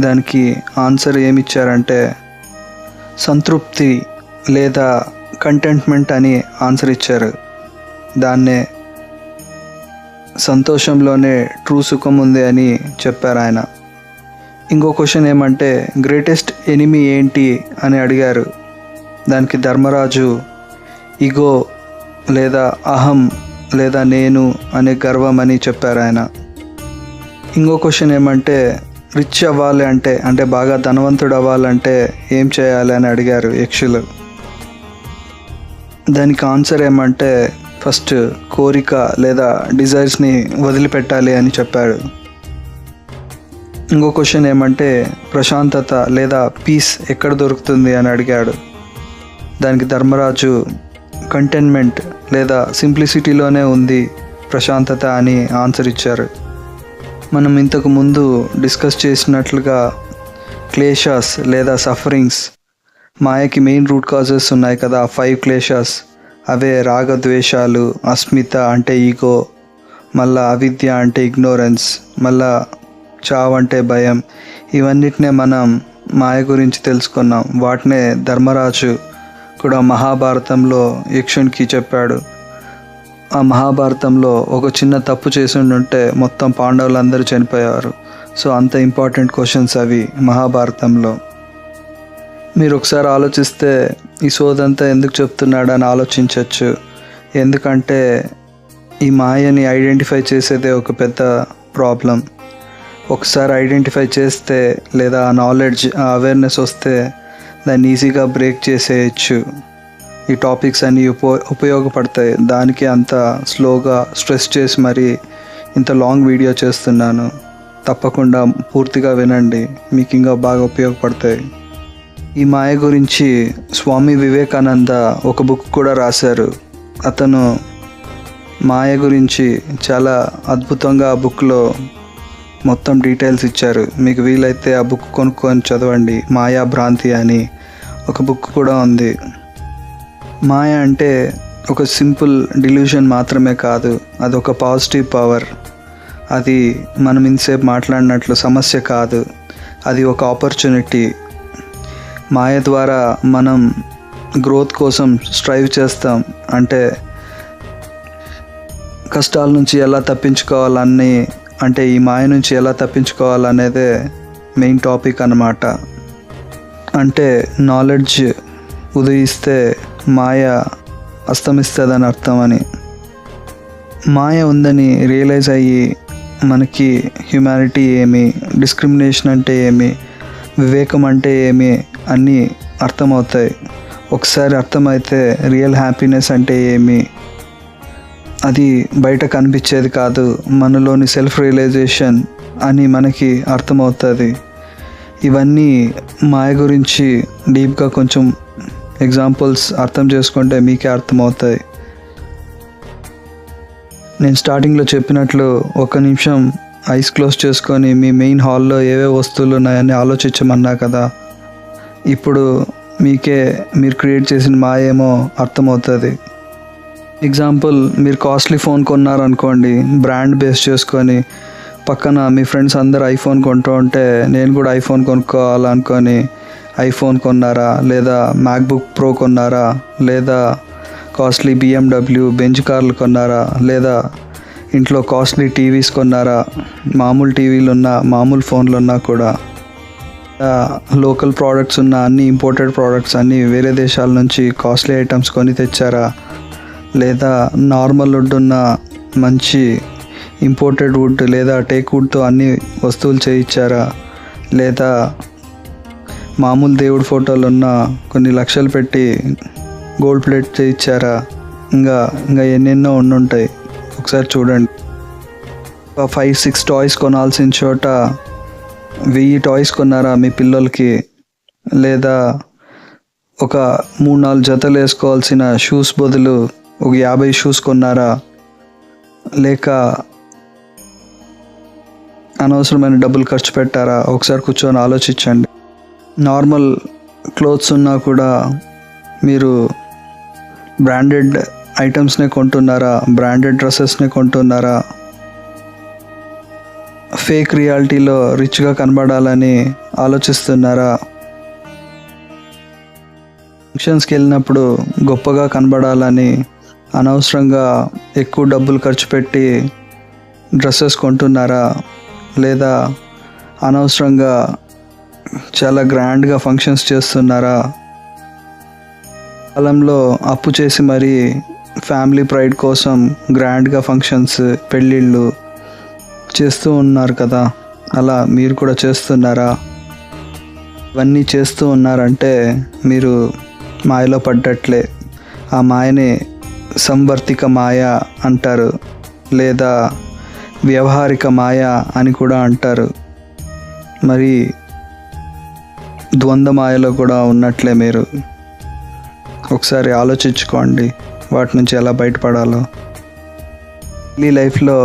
దానికి ఆన్సర్ ఏమిచ్చారంటే సంతృప్తి లేదా కంటెంట్మెంట్ అని ఆన్సర్ ఇచ్చారు. దాన్నే సంతోషంలోనే ట్రూ సుఖం ఉంది అని చెప్పారు ఆయన. ఇంకో క్వశ్చన్ ఏమంటే, గ్రేటెస్ట్ ఎనిమీ ఏంటి అని అడిగారు. దానికి ధర్మరాజు ఈగో లేదా అహం లేదా నేను అనే గర్వం అని చెప్పారు ఆయన. ఇంకో క్వశ్చన్ ఏమంటే, రిచ్ అవ్వాలి అంటే బాగా ధనవంతుడు అవ్వాలంటే ఏం చేయాలి అని అడిగారు యక్షులు. దానికి ఆన్సర్ ఏమంటే, ఫస్ట్ కోరిక లేదా డిజైర్స్ని వదిలిపెట్టాలి అని చెప్పాడు. ఇంకో క్వశ్చన్ ఏమంటే, ప్రశాంతత లేదా పీస్ ఎక్కడ దొరుకుతుంది అని అడిగాడు. దానికి ధర్మరాజు కంటెంట్మెంట్ లేదా సింప్లిసిటీలోనే ఉంది ప్రశాంతత అని ఆన్సర్ ఇచ్చారు. మనం ఇంతకు ముందు డిస్కస్ చేసినట్లుగా క్లేషాస్ లేదా సఫరింగ్స్, మాయకి మెయిన్ రూట్ కాజెస్ ఉన్నాయి కదా, 5 క్లేషాస్. అవే రాగద్వేషాలు, అస్మిత అంటే ఈగో, మళ్ళా అవిద్య అంటే ఇగ్నోరెన్స్, మళ్ళా చావు అంటే భయం. ఇవన్నిటినే మనం మాయ గురించి తెలుసుకున్నాం. వాటినే ధర్మరాజు కూడా మహాభారతంలో యక్షునికి చెప్పాడు. ఆ మహాభారతంలో ఒక చిన్న తప్పు చేసి ఉంటే మొత్తం పాండవులందరూ చనిపోయేవారు. సో అంత ఇంపార్టెంట్ క్వశ్చన్స్ అవి మహాభారతంలో. మీరు ఒకసారి ఆలోచిస్తే ఈ సోదంతా ఎందుకు చెప్తున్నాడని ఆలోచించవచ్చు. ఎందుకంటే ఈ మాయని ఐడెంటిఫై చేసేదే ఒక పెద్ద ప్రాబ్లం. ఒకసారి ఐడెంటిఫై చేస్తే లేదా ఆ నాలెడ్జ్, ఆ అవేర్నెస్ వస్తే దాన్ని ఈజీగా బ్రేక్ చేసేయచ్చు. ఈ టాపిక్స్ అన్నీ ఉపయోగపడతాయి. దానికి అంత స్లోగా స్ట్రెస్ చేసి మరి ఇంత లాంగ్ వీడియో చేస్తున్నాను. తప్పకుండా పూర్తిగా వినండి, మీకు ఇంకా బాగా ఉపయోగపడతాయి. ఈ మాయ గురించి స్వామి వివేకానంద ఒక బుక్ కూడా రాశారు. అతను మాయ గురించి చాలా అద్భుతంగా ఆ బుక్లో మొత్తం డీటెయిల్స్ ఇచ్చారు. మీకు వీలైతే ఆ బుక్ కొనుక్కొని చదవండి. మాయా భ్రాంతి అని ఒక బుక్ కూడా ఉంది. మాయ అంటే ఒక సింపుల్ డిల్యూషన్ మాత్రమే కాదు, అదొక పాజిటివ్ పవర్. అది మనం ఇంతసేపు మాట్లాడినట్లు సమస్య కాదు, అది ఒక ఆపర్చునిటీ. మాయ ద్వారా మనం గ్రోత్ కోసం స్ట్రైవ్ చేస్తాం. అంటే కష్టాల నుంచి ఎలా తప్పించుకోవాలని, అంటే ఈ మాయ నుంచి ఎలా తప్పించుకోవాలనేదే మెయిన్ టాపిక్ అన్నమాట. అంటే నాలెడ్జ్ ఉదయిస్తే మాయ అస్తమిస్తుందని అర్థం అని. మాయ ఉందని రియలైజ్ అయ్యి మనకి హ్యుమానిటీ ఏమి, డిస్క్రిమినేషన్ అంటే ఏమి, వివేకం అంటే ఏమి అన్నీ అర్థమవుతాయి. ఒకసారి అర్థమైతే రియల్ హ్యాపీనెస్ అంటే ఏమి, అది బయట కనిపించేది కాదు, మనలోని సెల్ఫ్ రియలైజేషన్ అని మనకి అర్థమవుతుంది. ఇవన్నీ మాయ గురించి డీప్గా కొంచెం ఎగ్జాంపుల్స్ అర్థం చేసుకుంటే మీకే అర్థమవుతాయి. నేను స్టార్టింగ్లో చెప్పినట్లు 1 నిమిషం ఐస్ క్లోజ్ చేసుకొని మీ మెయిన్ హాల్లో ఏవే వస్తువులు ఉన్నాయని ఆలోచించమన్నా కదా. ఇప్పుడు మీరు క్రియేట్ చేసిన మాయ ఏమో అర్థమవుతుంది. ఎగ్జాంపుల్, మీరు కాస్ట్లీ ఫోన్ కొన్నారనుకోండి, బ్రాండ్ బేస్ చేసుకొని పక్కన మీ ఫ్రెండ్స్ అందరు ఐఫోన్ కొంటూ ఉంటే నేను కూడా ఐఫోన్ కొనుక్కోవాలనుకొని ఐఫోన్ కొన్నారా, లేదా మ్యాక్బుక్ ప్రో కొన్నారా, లేదా కాస్ట్లీ BMW బెంజ్ కార్లు కొన్నారా, లేదా ఇంట్లో కాస్ట్లీ టీవీస్ కొన్నారా, మామూలు టీవీలు ఉన్నా మామూలు ఫోన్లు ఉన్నా కూడా, లోకల్ ప్రోడక్ట్స్ ఉన్న అన్ని ఇంపోర్టెడ్ ప్రోడక్ట్స్ అన్నీ వేరే దేశాల నుంచి కాస్ట్లీ ఐటమ్స్ కొని తెచ్చారా, లేదా నార్మల్ వుడ్ ఉన్న మంచి ఇంపోర్టెడ్ వుడ్ లేదా టేక్ వుడ్తో అన్ని వస్తువులు చేయించారా, లేదా మామూలు దేవుడి ఫోటోలు ఉన్న కొన్ని లక్షలు పెట్టి గోల్డ్ ప్లేట్ చేయించారా, ఇంకా ఎన్నెన్నో ఉండుంటాయి. ఒకసారి చూడండి. 5-6 టాయ్స్ కొనాల్సిన చోట 1000 టాయ్స్ కొన్నారా మీ పిల్లలకి, లేదా ఒక 3-4 జతలు వేసుకోవాల్సిన షూస్ బదులు ఒక 50 షూస్ కొన్నారా, లేక అనవసరమైన డబ్బులు ఖర్చు పెట్టారా? ఒకసారి కూర్చొని ఆలోచించండి. నార్మల్ క్లోత్స్ ఉన్నా కూడా మీరు బ్రాండెడ్ ఐటమ్స్నే కొంటున్నారా, బ్రాండెడ్ డ్రెస్సెస్నే కొంటున్నారా, ఫేక్ రియాలిటీలో రిచ్గా కనబడాలని ఆలోచిస్తున్నారా, ఫంక్షన్స్కి వెళ్ళినప్పుడు గొప్పగా కనబడాలని అనవసరంగా ఎక్కువ డబ్బులు ఖర్చు పెట్టి డ్రెస్సెస్ కొంటున్నారా, లేదా అనవసరంగా చాలా గ్రాండ్గా ఫంక్షన్స్ చేస్తున్నారా? కాలంలో అప్పు చేసి మరీ ఫ్యామిలీ ప్రైడ్ కోసం గ్రాండ్గా ఫంక్షన్స్, పెళ్ళిళ్ళు చేస్తూ ఉన్నారు కదా. అలా మీరు కూడా చేస్తున్నారా? ఇవన్నీ చేస్తూ ఉన్నారంటే మీరు మాయలో పడ్డట్లే. ఆ మాయని సంవర్తిక మాయ అంటారు, లేదా వ్యవహారిక మాయ అని కూడా అంటారు. మరి ద్వంద్వ మాయలో కూడా ఉన్నట్లే మీరు. ఒకసారి ఆలోచించుకోండి వాటి నుంచి ఎలా బయటపడాలో. డైలీ లైఫ్లో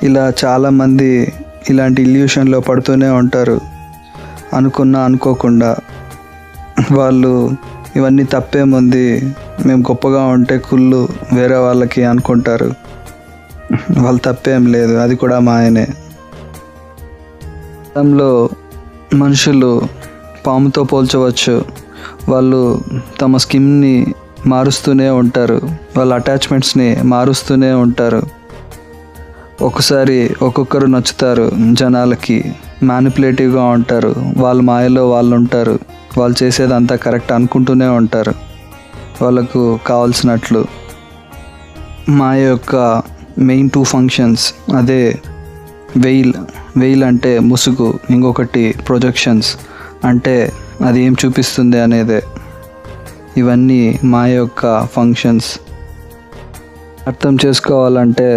ఇలా చాలామంది ఇలాంటి ఇల్యూషన్లో పడుతూనే ఉంటారు. అనుకోకుండా వాళ్ళు ఇవన్నీ తప్పేముంది, మేము గొప్పగా ఉంటే కుళ్ళు వేరే వాళ్ళకి అనుకుంటారు. వాళ్ళు తప్పేం లేదు, అది కూడా మాయనే. గతంలో మనుషులు పాముతో పోల్చవచ్చు. వాళ్ళు తమ స్కిన్ని మారుస్తూనే ఉంటారు, వాళ్ళ అటాచ్మెంట్స్ని మారుస్తూనే ఉంటారు. ఒకసారి ఒక్కొక్కరు నచ్చుతారు జనాలకి, మ్యానిపులేటివ్గా ఉంటారు, వాళ్ళ మాయలో వాళ్ళు ఉంటారు, వాళ్ళు చేసేదంతా కరెక్ట్ అనుకుంటూనే ఉంటారు వాళ్ళకు కావాల్సినట్లు. మాయ యొక్క మెయిన్ 2 ఫంక్షన్స్, అదే వెయిల్ వెయిల్ అంటే ముసుగు, ఇంకొకటి ప్రొజెక్షన్స్ అంటే అది ఏం చూపిస్తుంది అనేదే. ఇవన్నీ మాయ యొక్క ఫంక్షన్స్. అర్థం చేసుకోవాలంటే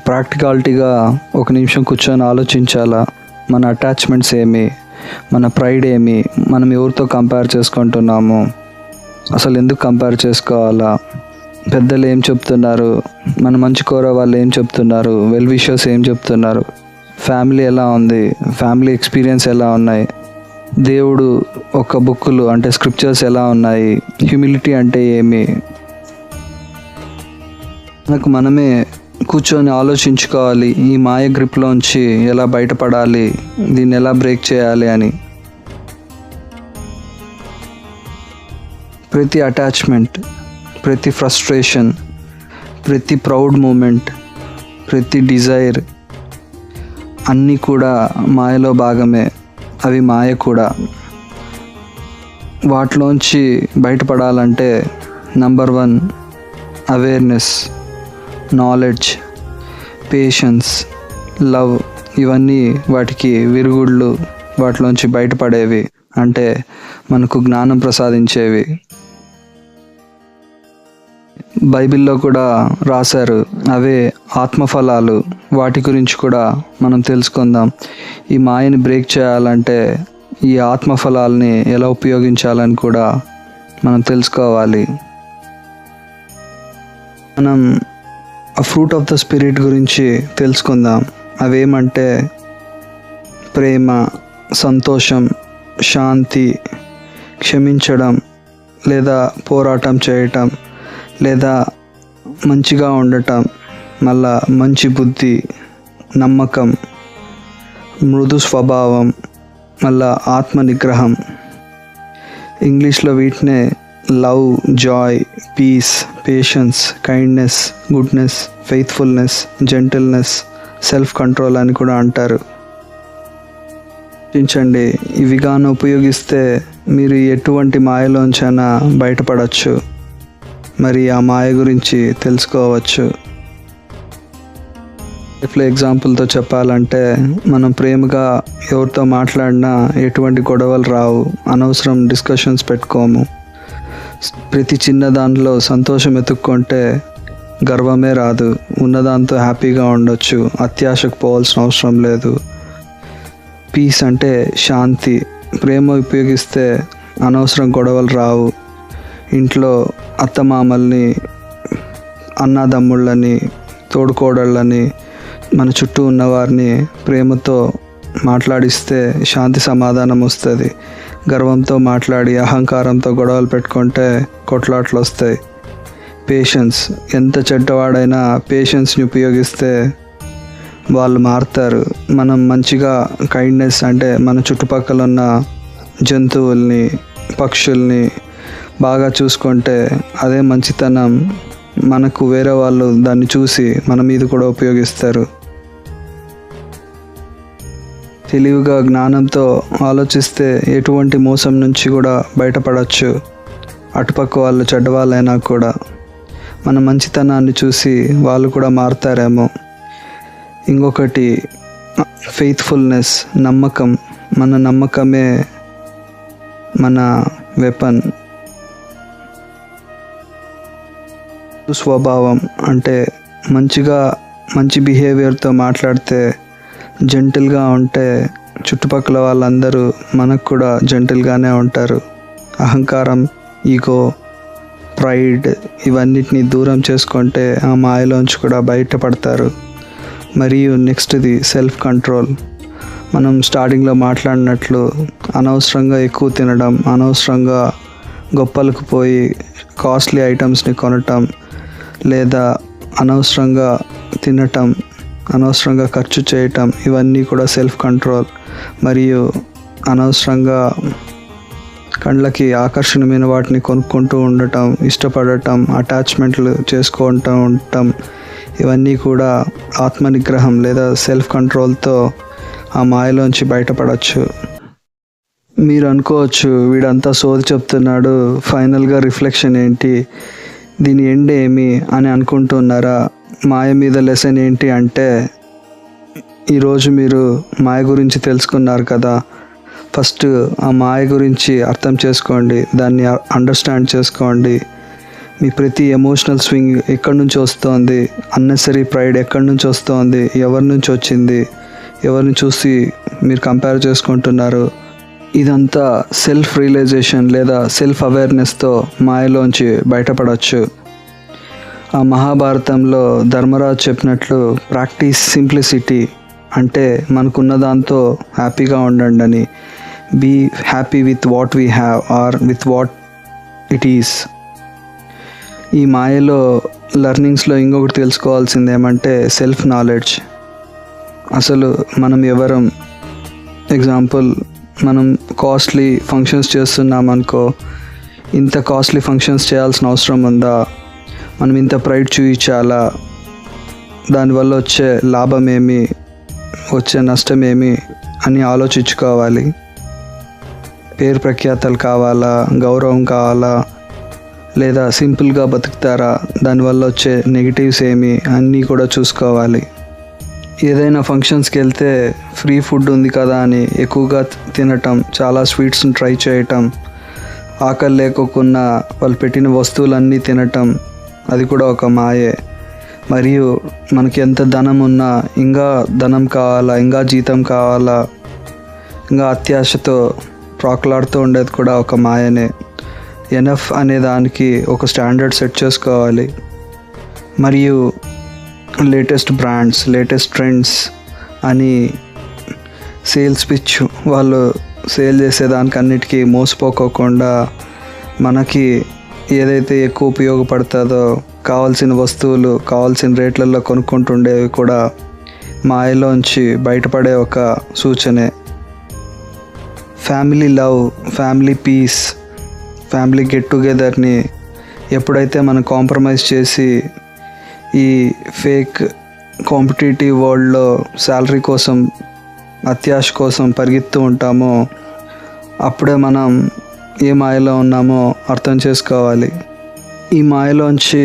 ప్రాక్టికాలిటీగా ఒక నిమిషం కూర్చొని ఆలోచించాలా. మన అటాచ్మెంట్స్ ఏమి, మన ప్రైడ్ ఏమి, మనం ఎవరితో కంపేర్ చేసుకుంటున్నాము, అసలు ఎందుకు కంపేర్ చేసుకోవాలా, పెద్దలు ఏం చెప్తున్నారు, మన మంచి కోరే వాళ్ళు ఏం చెప్తున్నారు, వెల్ విషర్స్ ఏం చెప్తున్నారు, ఫ్యామిలీ ఎలా ఉంది, ఫ్యామిలీ ఎక్స్పీరియన్స్ ఎలా ఉన్నాయి, దేవుడు ఒక బుక్కులు అంటే స్క్రిప్చర్స్ ఎలా ఉన్నాయి, హ్యూమిలిటీ అంటే ఏమి. మనకు మనమే కూర్చొని ఆలోచించుకోవాలి, ఈ మాయ గ్రిప్లోంచి ఎలా బయటపడాలి, దీన్ని ఎలా బ్రేక్ చేయాలి అని. ప్రతి అటాచ్మెంట్, ప్రతి ఫ్రస్ట్రేషన్, ప్రతి ప్రౌడ్ మూమెంట్, ప్రతి డిజైర్ అన్నీ కూడా మాయలో భాగమే. అవి మాయ కూడా. వాటిలోంచి బయటపడాలంటే number 1 awareness, knowledge, patience, love, ఇవన్నీ వాటికి విరుగుళ్ళు, వాటిలోంచి బయటపడేవి, అంటే మనకు జ్ఞానం ప్రసాదించేవి. బైబిల్లో కూడా రాశారు, అవే ఆత్మఫలాలు. వాటి గురించి కూడా మనం తెలుసుకుందాం. ఈ మాయని బ్రేక్ చేయాలంటే ఈ ఆత్మఫలాల్ని ఎలా ఉపయోగించాలని కూడా మనం తెలుసుకోవాలి. మనం ఆ ఫ్రూట్ ఆఫ్ ద స్పిరిట్ గురించి తెలుసుకుందాం. అవేమంటే ప్రేమ, సంతోషం, శాంతి, క్షమించడం లేదా పోరాటం చేయటం, లేదా మంచిగా ఉండటం, మళ్ళా మంచి బుద్ధి, నమ్మకం, మృదు స్వభావం, మళ్ళా ఆత్మ నిగ్రహం. ఇంగ్లీష్లో వీటినే love, joy, peace, patience, kindness, goodness, faithfulness, gentleness, self control అని కూడా అంటారు. చించండి, ఇవి గాను ఉపయోగిస్తే మీరు ఎటువంటి మాయలోంచైనా బయటపడవచ్చు, మరి ఆ మాయ గురించి తెలుసుకోవచ్చు. లైఫ్లో ఎగ్జాంపుల్తో చెప్పాలంటే మనం ప్రేమగా ఎవరితో మాట్లాడినా ఎటువంటి గొడవలు రావు, అనవసరం డిస్కషన్స్ పెట్టుకోము. ప్రతి చిన్న దాంట్లో సంతోషం ఎత్తుక్కుంటే గర్వమే రాదు, ఉన్నదాంతో హ్యాపీగా ఉండొచ్చు, అత్యాశకు పోవాల్సిన అవసరం లేదు. పీస్ అంటే శాంతి. ప్రేమ ఉపయోగిస్తే అనవసరం గొడవలు రావు. ఇంట్లో అత్తమామల్ని, అన్నదమ్ముళ్ళని, తోడుకోడళ్ళని, మన చుట్టూ ఉన్నవారిని ప్రేమతో మాట్లాడిస్తే శాంతి సమాధానం వస్తుంది. గర్వంతో మాట్లాడి అహంకారంతో గొడవలు పెట్టుకుంటే కొట్లాట్లు వస్తాయి. పేషెన్స్, ఎంత చెడ్డవాడైనా పేషెన్స్ని ఉపయోగిస్తే వాళ్ళు మారుతారు. మనం మంచిగా కైండ్నెస్ అంటే మన చుట్టుపక్కల ఉన్న జంతువుల్ని, పక్షుల్ని బాగా చూసుకుంటే అదే మంచితనం. మనకు వేరే వాళ్ళు దాన్ని చూసి మన మీద కూడా ఉపయోగిస్తారు. తెలివిగా జ్ఞానంతో ఆలోచిస్తే ఎటువంటి మోసం నుంచి కూడా బయటపడవచ్చు. అటుపక్క వాళ్ళు చెడ్డవాళ్ళైనా కూడా మన మంచితనాన్ని చూసి వాళ్ళు కూడా మారుతారేమో. ఇంకొకటి ఫెయిత్ఫుల్నెస్, నమ్మకం. మన నమ్మకమే మన వెపన్. స్వభావం అంటే మంచి బిహేవియర్తో మాట్లాడితే, జెంటిల్గా ఉంటే చుట్టుపక్కల వాళ్ళందరూ మనకు కూడా జెంటిల్గానే ఉంటారు. అహంకారం, ఈగో, ప్రైడ్ ఇవన్నిటిని దూరం చేసుకుంటే ఆ మాయలోంచి కూడా బయటపడతారు. మరియు నెక్స్ట్ది సెల్ఫ్ కంట్రోల్. మనం స్టార్టింగ్లో మాట్లాడినట్లు అనవసరంగా ఎక్కువ తినడం, అనవసరంగా గొప్పలకు పోయి కాస్ట్లీ ఐటమ్స్ని కొనటం, లేదా అనవసరంగా తినటం, అనవసరంగా ఖర్చు చేయటం, ఇవన్నీ కూడా సెల్ఫ్ కంట్రోల్. మరియు అనవసరంగా కళ్ళకి ఆకర్షణమైన వాటిని కొనుక్కుంటూ ఉండటం, ఇష్టపడటం, అటాచ్మెంట్లు చేసుకుంటూ ఉండటం, ఇవన్నీ కూడా ఆత్మనిగ్రహం లేదా సెల్ఫ్ కంట్రోల్తో ఆ మాయలోంచి బయటపడవచ్చు. మీరు అనుకోవచ్చు, వీడంతా సోది చెప్తున్నాడు, ఫైనల్గా రిఫ్లెక్షన్ ఏంటి, దీని ఎండ్ ఏమి అని అనుకుంటున్నారా? మాయ మీద లెసన్ ఏంటి అంటే, ఈరోజు మీరు మాయ గురించి తెలుసుకున్నారు కదా. ఫస్ట్ ఆ మాయ గురించి అర్థం చేసుకోండి, దాన్ని అండర్స్టాండ్ చేసుకోండి. మీ ప్రతి ఎమోషనల్ స్వింగ్ ఎక్కడి నుంచి వస్తోంది, అన్నెసరీ ప్రైడ్ ఎక్కడి నుంచి వస్తోంది, ఎవరి నుంచి వచ్చింది, ఎవరిని చూసి మీరు కంపేర్ చేసుకుంటున్నారు, ఇదంతా సెల్ఫ్ రియలైజేషన్ లేదా సెల్ఫ్ అవేర్నెస్తో మాయలోంచి బయటపడవచ్చు. ఆ మహాభారతంలో ధర్మరాజు చెప్పినట్లు ప్రాక్టీస్ సింప్లిసిటీ, అంటే మనకున్న దాంతో హ్యాపీగా ఉండండి అని. Be happy with what we have or with what it is. ఈ మాయలో లెర్నింగ్స్లో ఇంకొకటి తెలుసుకోవాల్సింది ఏమంటే సెల్ఫ్ నాలెడ్జ్. అసలు మనం ఎవరం. ఎగ్జాంపుల్, మనం కాస్ట్లీ ఫంక్షన్స్ చేస్తున్నామనుకో, ఇంత కాస్ట్లీ ఫంక్షన్స్ చేయాల్సిన అవసరం ఉందా, మనం ఇంత ప్రైడ్ చూపించాలా, దానివల్ల వచ్చే లాభం ఏమి, వచ్చే నష్టం ఏమి అని ఆలోచించుకోవాలి. పేరు ప్రఖ్యాతలు కావాలా, గౌరవం కావాలా, లేదా సింపుల్గా బతుకుతారా, దానివల్ల వచ్చే నెగిటివ్స్ ఏమి అన్నీ కూడా చూసుకోవాలి. ఏదైనా ఫంక్షన్స్కి వెళ్తే ఫ్రీ ఫుడ్ ఉంది కదా అని ఎక్కువగా తినటం, చాలా స్వీట్స్ని ట్రై చేయటం, ఆకలి లేకోకుండా వాళ్ళు పెట్టిన వస్తువులన్నీ తినటం, అది కూడా ఒక మాయే. మరియు మనకి ఎంత ధనం ఉన్నా ఇంకా ధనం కావాలా, ఇంకా జీతం కావాలా, ఇంకా అత్యాశతో ప్రాకులాడుతూ ఉండేది కూడా ఒక మాయనే. ఎనఫ్ అనే దానికి ఒక స్టాండర్డ్ సెట్ చేసుకోవాలి. మరియు లేటెస్ట్ బ్రాండ్స్, లేటెస్ట్ ట్రెండ్స్ అని సేల్స్ పిచ్ వాళ్ళు సేల్ చేసేదానికి అన్నిటికీ మోసపోకోకుండా మనకి ఏదైతే ఎక్కువ ఉపయోగపడుతుందో కావాల్సిన వస్తువులు కావాల్సిన రేట్లలో కొనుక్కుంటుండేవి కూడా మాయలోంచి బయటపడే ఒక సూచనే. Family love, family peace, family get టుగెదర్ని ఎప్పుడైతే మనం కాంప్రమైజ్ చేసి ఈ ఫేక్ కాంపిటేటివ్ వరల్డ్లో శాలరీ కోసం, అత్యాశ కోసం పరిగెత్తూ ఉంటామో అప్పుడే మనం ఏ మాయలో ఉన్నామో అర్థం చేసుకోవాలి. ఈ మాయలోంచి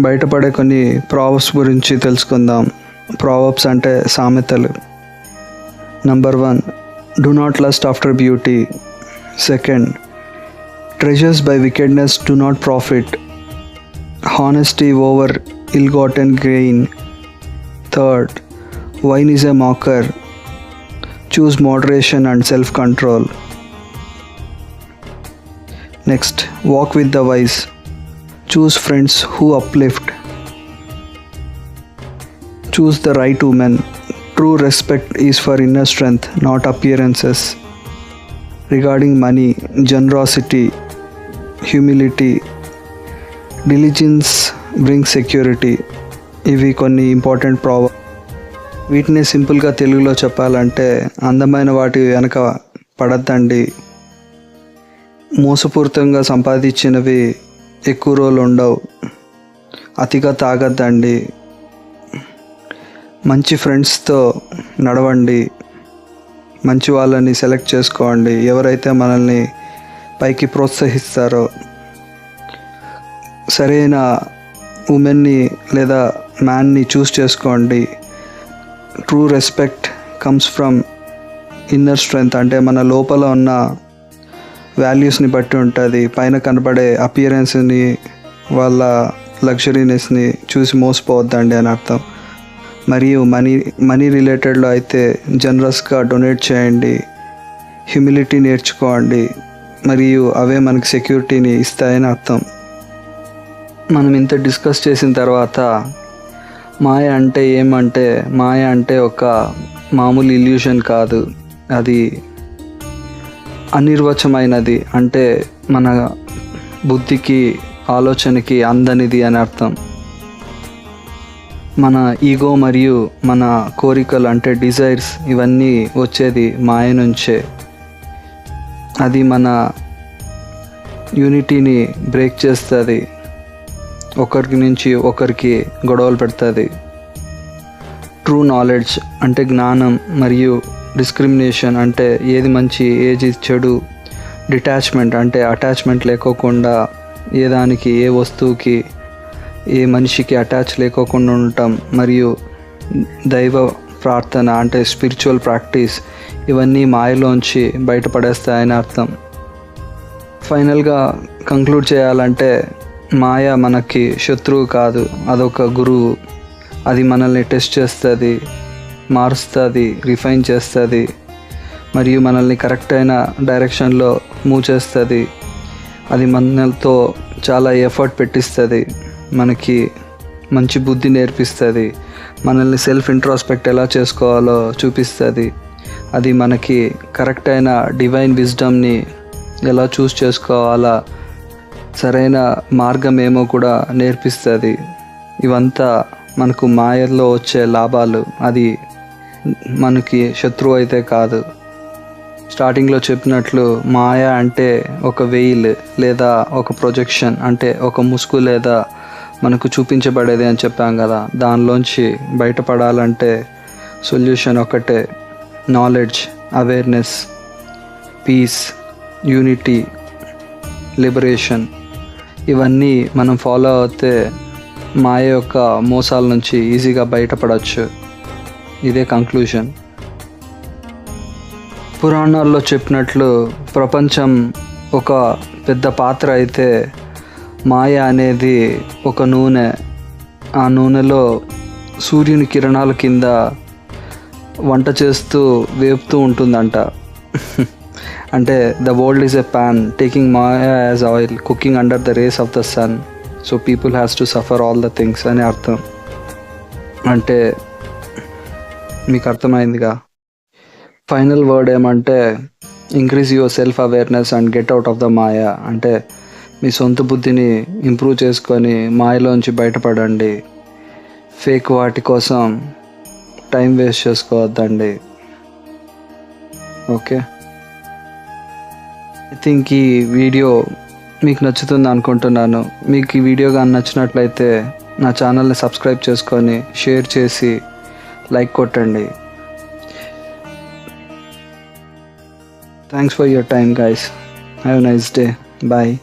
బయటపడే కొన్ని ప్రావర్బ్స్ గురించి తెలుసుకుందాం. ప్రావర్బ్స్ అంటే సామెతలు. Number 1, do not lust after beauty. Second, treasures by wickedness do not profit. Honesty over ill-gotten gain. Third, wine is a mocker. Choose moderation and self-control. Next, walk with the wise. Choose friends who uplift. Choose the right woman. True respect is for inner strength, not appearances. Regarding money, generosity, humility, diligence bring security. ఇవి కొన్ని important Proverbs. వీటిని సింపుల్గా తెలుగులో చెప్పాలంటే, అందమైన వాటి వెనక పడద్దండి, మోసపూరితంగా సంపాదించినవి ఎక్కువ రోజులు ఉండవు, అతిగా తాగద్దండి, మంచి ఫ్రెండ్స్తో నడవండి, మంచి వాళ్ళని సెలెక్ట్ చేసుకోండి, ఎవరైతే మనల్ని పైకి ప్రోత్సహిస్తారో, సరైన ఉమెన్ని లేదా మ్యాన్ని చూస్ చేసుకోండి. True respect comes from inner strength, అంటే మన లోపల ఉన్న వాల్యూస్ని బట్టి ఉంటుంది. పైన కనబడే అపియరెన్స్ని, వాళ్ళ లగ్జరీనెస్ని చూసి మోసపోవద్దండి అని అర్థం. మరియు మనీ రిలేటెడ్లో అయితే జనరస్గా డొనేట్ చేయండి, హ్యూమిలిటీ నేర్చుకోండి, మరియు అవే మనకి సెక్యూరిటీని ఇస్తాయని అర్థం. మనం ఇంత డిస్కస్ చేసిన తర్వాత మాయ అంటే ఏమంటే, మాయ అంటే ఒక మామూలు ఇల్యూషన్ కాదు, అది అనిర్వచమైనది, అంటే మన బుద్ధికి ఆలోచనకి అందనిది అని అర్థం. మన ఈగో మరియు మన కోరికలు అంటే డిజైర్స్, ఇవన్నీ వచ్చేది మాయ నుంచే. అది మన యూనిటీని బ్రేక్ చేస్తుంది, ఒకరికి నుంచి ఒకరికి గొడవలు పెడుతుంది. ట్రూ నాలెడ్జ్ అంటే జ్ఞానం మరియు డిస్క్రిమినేషన్ అంటే ఏది మంచి ఏది చెడు, డిటాచ్మెంట్ అంటే అటాచ్మెంట్ లేకోకుండా ఏ దానికి ఏ వస్తువుకి ఏ మనిషికి అటాచ్ లేకోకుండా ఉండటం, మరియు దైవ ప్రార్థన అంటే స్పిరిచువల్ ప్రాక్టీస్ ఇవన్నీ మాయలోంచి బయటపడేస్తాయని అర్థం. ఫైనల్గా కంక్లూడ్ చేయాలంటే మాయ మనకి శత్రువు కాదు, అదొక గురువు. అది మనల్ని టెస్ట్ చేస్తుంది, మారుస్తుంది, రిఫైన్ చేస్తుంది, మరియు మనల్ని కరెక్ట్ అయిన డైరెక్షన్లో మూవ్ చేస్తుంది. అది మనతో చాలా ఎఫర్ట్ పెట్టిస్తుంది, మనకి మంచి బుద్ధి నేర్పిస్తుంది, మనల్ని సెల్ఫ్ ఇంట్రాస్పెక్ట్ ఎలా చేసుకోవాలో చూపిస్తుంది. అది మనకి కరెక్ట్ అయిన డివైన్ విజ్డమ్ని ఎలా చూస్ చేసుకోవాలా, సరైన మార్గం ఏమో కూడా నేర్పిస్తుంది. ఇవంతా మనకు మాయలో వచ్చే లాభాలు. అది మనకి శత్రువు అయితే కాదు. స్టార్టింగ్లో చెప్పినట్లు మాయ అంటే ఒక వెయిల్ లేదా ఒక ప్రొజెక్షన్, అంటే ఒక ముసుగు లేదా మనకు చూపించబడేది అని చెప్పాం కదా. దానిలోంచి బయటపడాలంటే సొల్యూషన్ ఒకటే: knowledge, awareness, peace, unity, liberation. ఇవన్నీ మనం ఫాలో అవుతే మాయ యొక్క మోసాల నుంచి ఈజీగా బయటపడవచ్చు. ఇదే కంక్లూజన్. పురాణాల్లో చెప్పినట్లు ప్రపంచం ఒక పెద్ద పాత్ర అయితే మాయ అనేది ఒక నూనె. ఆ నూనెలో సూర్యుని కిరణాల కింద వంట చేస్తూ వేపుతూ ఉంటుందంట. అంటే the world is a pan taking maya as oil, cooking under the rays of the sun. So people has to suffer all the things అని అర్థం. అంటే మీకు అర్థమైందిగా. ఫైనల్ వర్డ్ ఏమంటే increase your self awareness and get out of the maya. అంటే మీ సొంత బుద్ధిని ఇంప్రూవ్ చేసుకొని మాయలోంచి బయటపడండి. ఫేక్ వాటి కోసం టైం వేస్ట్ చేసుకోవద్దండి. ఓకే, ఐ థింక్ ఈ వీడియో మీకు నచ్చుతుంది అనుకుంటున్నాను. మీకు ఈ వీడియో కానీ నచ్చినట్లయితే నా ఛానల్ని సబ్స్క్రైబ్ చేసుకొని షేర్ చేసి లైక్ కొట్టండి. Thanks for your time guys. Have a nice day. Bye.